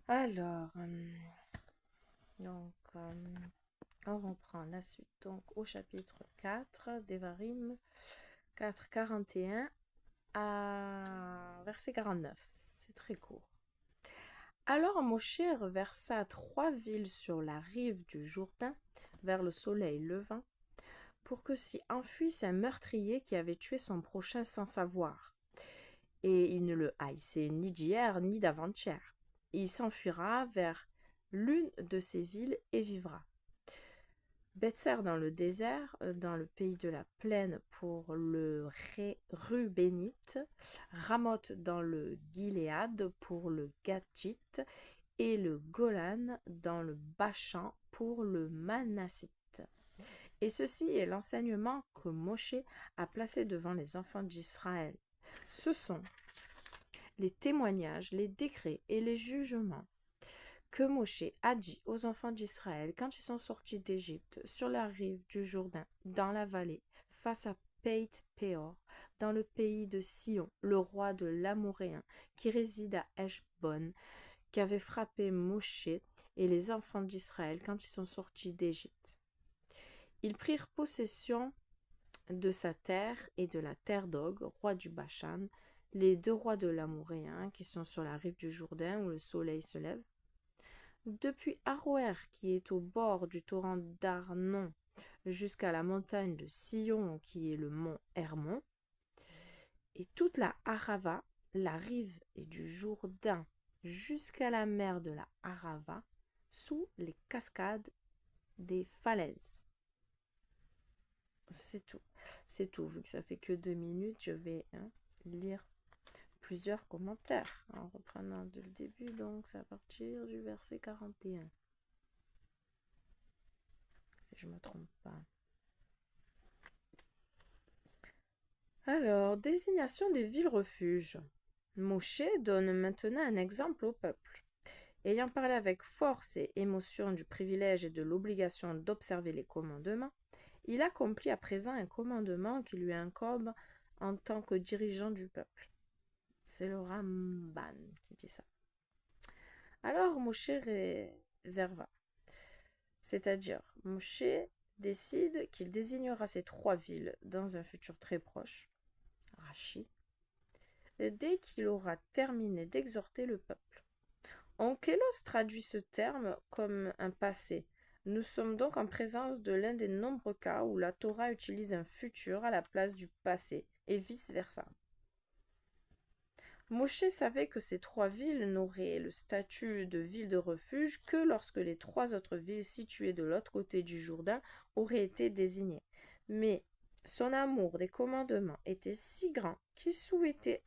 Alors, donc, on reprend la suite. Donc, au chapitre 4, Devarim 4, 41 à verset 49. C'est très court. Alors Moshe reversa 3 villes sur la rive du Jourdain, vers le soleil levant, pour que s'y enfuisse un meurtrier qui avait tué son prochain sans savoir. Et il ne le haïssait ni d'hier ni d'avant-hier. Il s'enfuira vers l'une de ces villes et vivra. Betser dans le désert, dans le pays de la plaine pour le Rubénite, Ramoth dans le Gilead pour le Gatite, et le Golan dans le Bashan pour le Manassite. Et ceci est l'enseignement que Moshe a placé devant les enfants d'Israël. Ce sont les témoignages, les décrets et les jugements que Moshe a dit aux enfants d'Israël quand ils sont sortis d'Égypte, sur la rive du Jourdain, dans la vallée, face à Beit Péor, dans le pays de Sion, le roi de l'Amoréen, qui réside à Heshbon, qui avait frappé Moshe et les enfants d'Israël quand ils sont sortis d'Égypte. Ils prirent possession de sa terre et de la terre d'Og, roi du Bashan, les 2 rois de l'Amoréen qui sont sur la rive du Jourdain où le soleil se lève. Depuis Aroër qui est au bord du torrent d'Arnon jusqu'à la montagne de Sion qui est le mont Hermon, et toute la Arava, la rive et du Jourdain jusqu'à la mer de la Arava, sous les cascades des falaises. C'est tout. C'est tout. Vu que ça fait que 2 minutes, je vais lire plusieurs commentaires en reprenant dès le début. Donc, c'est à partir du verset 41. Si je ne me trompe pas. Alors, désignation des villes-refuges. Moshe donne maintenant un exemple au peuple. Ayant parlé avec force et émotion du privilège et de l'obligation d'observer les commandements, il accomplit à présent un commandement qui lui incombe en tant que dirigeant du peuple. C'est le Ramban qui dit ça. Alors Moshe réserva, c'est-à-dire Moshe décide qu'il désignera ces 3 villes dans un futur très proche, Rashi, dès qu'il aura terminé d'exhorter le peuple. Onkelos traduit ce terme comme un passé. Nous sommes donc en présence de l'un des nombreux cas où la Torah utilise un futur à la place du passé, et vice-versa. Moshe savait que ces 3 villes n'auraient le statut de ville de refuge que lorsque les 3 autres villes situées de l'autre côté du Jourdain auraient été désignées. Mais son amour des commandements était si grand qu'il souhaitait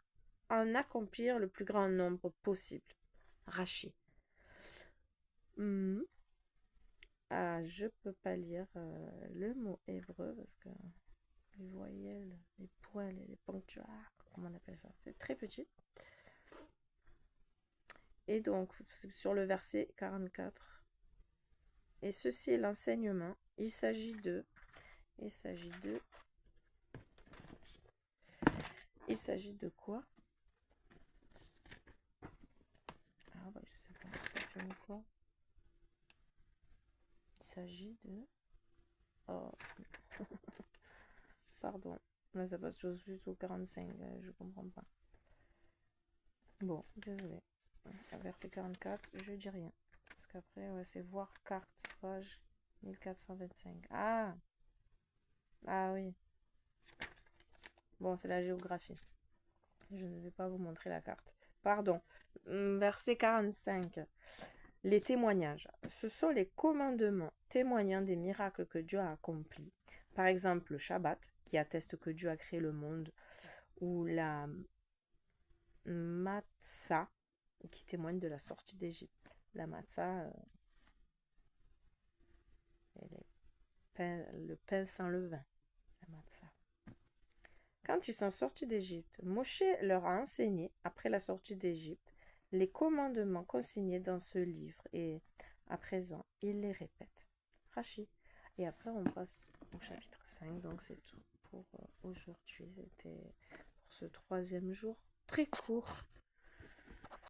en accomplir le plus grand nombre possible. Rachi. Je peux pas lire le mot hébreu parce que les voyelles, les points, les ponctuaires, comment on appelle ça, c'est très petit. Et donc, sur le verset 44, et ceci est l'enseignement, il s'agit de quoi? Ah bah je sais pas, ça fait quoi? Il s'agit de... Oh, pardon, là ça passe juste au 45, je comprends pas. Bon, désolé. Verset 44, je dis rien. Parce qu'après, ouais, c'est voir carte, page 1425. Ah oui. Bon, c'est la géographie. Je ne vais pas vous montrer la carte. Pardon. Verset 45. Les témoignages. Ce sont les commandements témoignant des miracles que Dieu a accomplis. Par exemple, le Shabbat, qui atteste que Dieu a créé le monde, ou la Matzah, qui témoigne de la sortie d'Égypte. La Matzah, le pain sans levain. La Matzah. Quand ils sont sortis d'Égypte, Moshe leur a enseigné, après la sortie d'Égypte, les commandements consignés dans ce livre et à présent, il les répète. Rachi. Et après, on passe au chapitre 5, donc c'est tout pour aujourd'hui. C'était pour ce 3e jour très court.